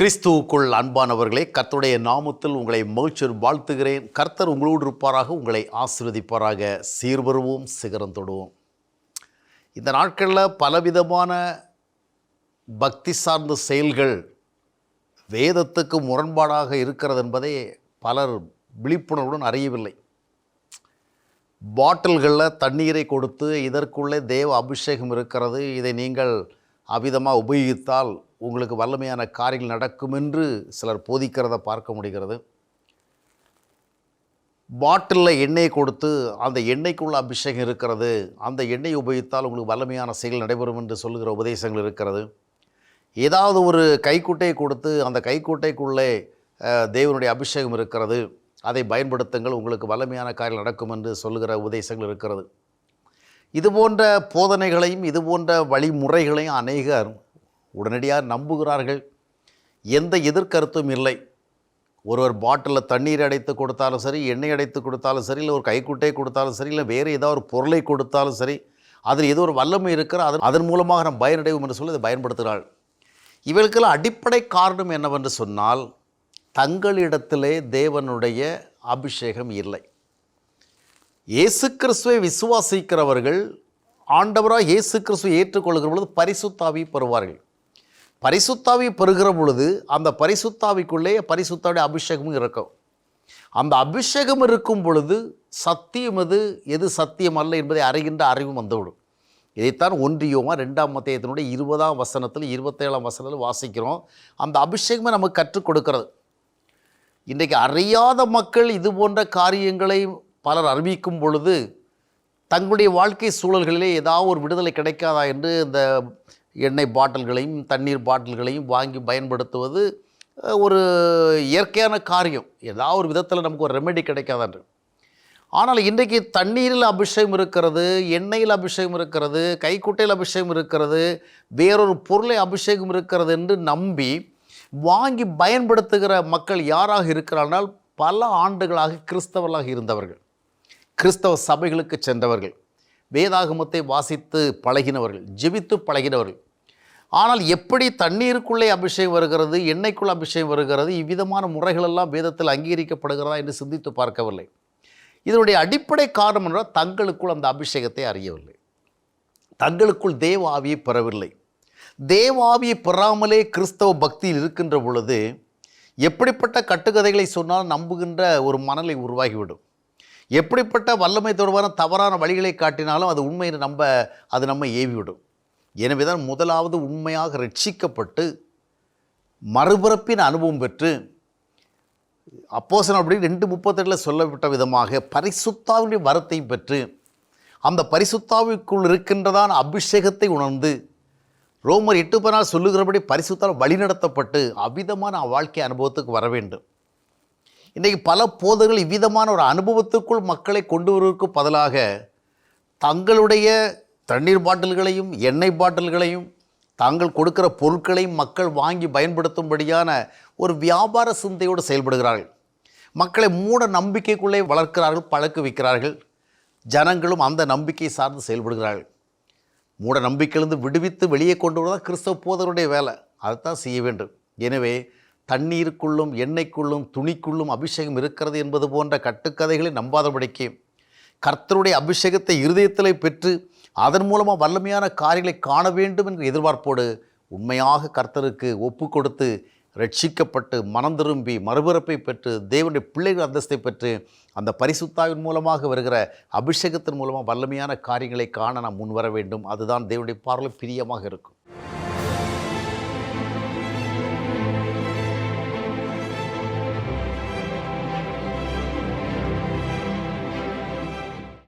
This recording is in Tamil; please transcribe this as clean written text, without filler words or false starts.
கிறிஸ்துவுக்குள் அன்பானவர்களே, கர்த்தருடைய நாமத்தில் உங்களை மகிழ்ச்சியோடு வாழ்த்துகிறேன். கர்த்தர் உங்களோடு இருப்பாராக, உங்களை ஆசீர்வதிப்பாராக. சீர்வருவோம், சிகரம் தொடுவோம். இந்த நாட்களில் பலவிதமான பக்தி சார்ந்த செயல்கள் வேதத்துக்கு முரண்பாடாக இருக்கிறது என்பதை பலர் விழிப்புணர்வுடன் அறியவில்லை. பாட்டில்களில் தண்ணீரை கொடுத்து இதற்குள்ளே தேவ அபிஷேகம் இருக்கிறது, இதை நீங்கள் அவ்விதமாக உபயோகித்தால் உங்களுக்கு வல்லமையான காரியங்கள் நடக்கும் என்று சிலர் போதிக்கிறத பார்க்க முடிகிறது. பாட்டிலில் எண்ணெயை கொடுத்து அந்த எண்ணெய்க்குள்ள அபிஷேகம் இருக்கிறது, அந்த எண்ணெய் உபயோகித்தால் உங்களுக்கு வல்லமையான செயல் நடைபெறும் என்று சொல்லுகிற உபதேசங்கள் இருக்கிறது. ஏதாவது ஒரு கைக்குட்டையை கொடுத்து அந்த கைக்குட்டைக்குள்ளே தேவனுடைய அபிஷேகம் இருக்கிறது, அதை பயன்படுத்துங்கள், உங்களுக்கு வல்லமையான காரியம் நடக்கும் என்று சொல்லுகிற உபதேசங்கள் இருக்கிறது. இதுபோன்ற போதனைகளையும் இதுபோன்ற வழிமுறைகளையும் அநேகர் உடனடியாக நம்புகிறார்கள். எந்த எதிர்கருத்தும் இல்லை. ஒருவர் பாட்டிலில் தண்ணீர் அடைத்து கொடுத்தாலும் சரி, எண்ணெய் அடைத்து கொடுத்தாலும் சரி, இல்லை ஒரு கைக்குட்டையை கொடுத்தாலும் சரி, இல்லை வேறு ஏதாவது ஒரு பொருளை கொடுத்தாலும் சரி, அதில் ஏதோ ஒரு வல்லமை இருக்கிற அதன் மூலமாக நாம் பயனடைவோம் என்று சொல்லி இதை பயன்படுத்துகிறாள். இவர்களுக்கெல்லாம் அடிப்படை காரணம் என்னவென்று சொன்னால், தங்களிடத்திலே தேவனுடைய அபிஷேகம் இல்லை. இயேசு கிறிஸ்துவை விசுவாசிக்கிறவர்கள் ஆண்டவராக இயேசு கிறிஸ்துவை ஏற்றுக்கொள்கிற பொழுது பரிசுத்தாவி பெறுவார்கள். பரிசுத்தாவி பெறுகிற பொழுது அந்த பரிசுத்தாவிக்குள்ளே பரிசுத்தாவுடைய அபிஷேகமும் இருக்கும். அந்த அபிஷேகம் இருக்கும் பொழுது சத்தியம் எது சத்தியம் அல்ல என்பதை அறிகின்ற அறிவும் வந்துவிடும். இதைத்தான் 1 யோவான் 2ஆம் அத்தியாயத்தினுடைய 20ஆம் வசனத்தில் 27ஆம் வசனத்தில் வாசிக்கிறோம். அந்த அபிஷேகமே நமக்கு கற்றுக் கொடுக்கிறது. இன்றைக்கு அறியாத மக்கள் இது போன்ற காரியங்களை பலர் அறிவிக்கும் பொழுது தங்களுடைய வாழ்க்கை சூழல்களிலே ஏதாவது ஒரு விடுதலை கிடைக்காதா என்று இந்த எண்ணெய் பாட்டில்களையும் தண்ணீர் பாட்டில்களையும் வாங்கி பயன்படுத்துவது ஒரு இயற்கையான காரியம். ஏதாவது ஒரு விதத்தில் நமக்கு ஒரு ரெமெடி கிடைக்காதான்று. ஆனால் இன்றைக்கு தண்ணீரில் அபிஷேகம் இருக்கிறது, எண்ணெயில் அபிஷேகம் இருக்கிறது, கைக்குட்டையில் அபிஷேகம் இருக்கிறது, வேறொரு பொருளை அபிஷேகம் இருக்கிறது என்று நம்பி வாங்கி பயன்படுத்துகிற மக்கள் யாராக இருக்கிறார்கள்? பல ஆண்டுகளாக கிறிஸ்தவர்களாக இருந்தவர்கள், கிறிஸ்தவ சபைகளுக்கு சென்றவர்கள், வேதாகமத்தை வாசித்து பழகினவர்கள், ஜெபித்து பழகினவர்கள். ஆனால் எப்படி தண்ணீருக்குள்ளே அபிஷேகம் வருகிறது, எண்ணெய்க்குள்ளே அபிஷேகம் வருகிறது, இவ்விதமான முறைகளெல்லாம் வேதத்தில் அங்கீகரிக்கப்படுகிறதா என்று சிந்தித்து பார்க்கவில்லை. இதனுடைய அடிப்படை காரணம் என்றால் தங்களுக்குள் அந்த அபிஷேகத்தை அறியவில்லை, தங்களுக்குள் தேவ ஆவியை பெறவில்லை. தேவ ஆவியை பெறாமலே கிறிஸ்தவ பக்தியில் இருக்கின்ற பொழுது எப்படிப்பட்ட கட்டுக்கதைகளை சொன்னாலும் நம்புகின்ற ஒரு மனநிலை உருவாகிவிடும். எப்படிப்பட்ட வல்லமை தொடர்பான தவறான வழிகளை காட்டினாலும் அது உண்மையை அது நம்ம ஏவிவிடும். எனவே தான் முதலாவது உண்மையாக ரட்சிக்கப்பட்டு மறுபிறப்பின் அனுபவம் பெற்று அப்போஸ்தலர் அப்படி 2:38 சொல்லப்பட்ட விதமாக பரிசுத்தாவினுடைய வரத்தை பெற்று அந்த பரிசுத்தாவிற்குள் இருக்கின்றதான அபிஷேகத்தை உணர்ந்து ரோமர் 8:14 சொல்லுகிறபடி பரிசுத்தால் வழிநடத்தப்பட்டு அவ்விதமான வாழ்க்கை அனுபவத்துக்கு வர வேண்டும். இன்றைக்கு பல போதர்கள் இவ்விதமான ஒரு அனுபவத்துக்குள் மக்களை கொண்டு வருவதற்கு பதிலாக தங்களுடைய தண்ணீர் பாட்டில்களையும் எண்ணெய் பாட்டில்களையும் தாங்கள் கொடுக்கிற பொருட்களையும் மக்கள் வாங்கி பயன்படுத்தும்படியான ஒரு வியாபார சிந்தையோடு செயல்படுகிறார்கள். மக்களை மூட நம்பிக்கைக்குள்ளே வளர்க்கிறார்கள், பழக்க வைக்கிறார்கள். ஜனங்களும் அந்த நம்பிக்கை சார்ந்து செயல்படுகிறார்கள். மூட நம்பிக்கையிலிருந்து விடுவித்து வெளியே கொண்டு வருவதாக கிறிஸ்தவ போதருடைய வேலை. அதைத்தான் செய்ய வேண்டும். எனவே தண்ணீருக்குள்ளும் எண்ணெய்க்குள்ளும் துணிக்குள்ளும் அபிஷேகம் இருக்கிறது என்பது போன்ற கட்டுக்கதைகளை நம்பாதபடிக்கு கர்த்தருடைய அபிஷேகத்தை இருதயத்திலே பெற்று அதன் மூலமாக வல்லமையான காரியங்களை காண வேண்டும் என்ற எதிர்பார்ப்போடு உண்மையாக கர்த்தருக்கு ஒப்பு கொடுத்து ரட்சிக்கப்பட்டு மனம் திரும்பி மறுபிறப்பை பெற்று தேவனுடைய பிள்ளைகள் அந்தஸ்தை பெற்று அந்த பரிசுத்தாவின் மூலமாக வருகிற அபிஷேகத்தின் மூலமாக வல்லமையான காரியங்களை காண நாம் முன்வர வேண்டும். அதுதான் தேவனுடைய பார்வையில் பிரியமாக இருக்கும்.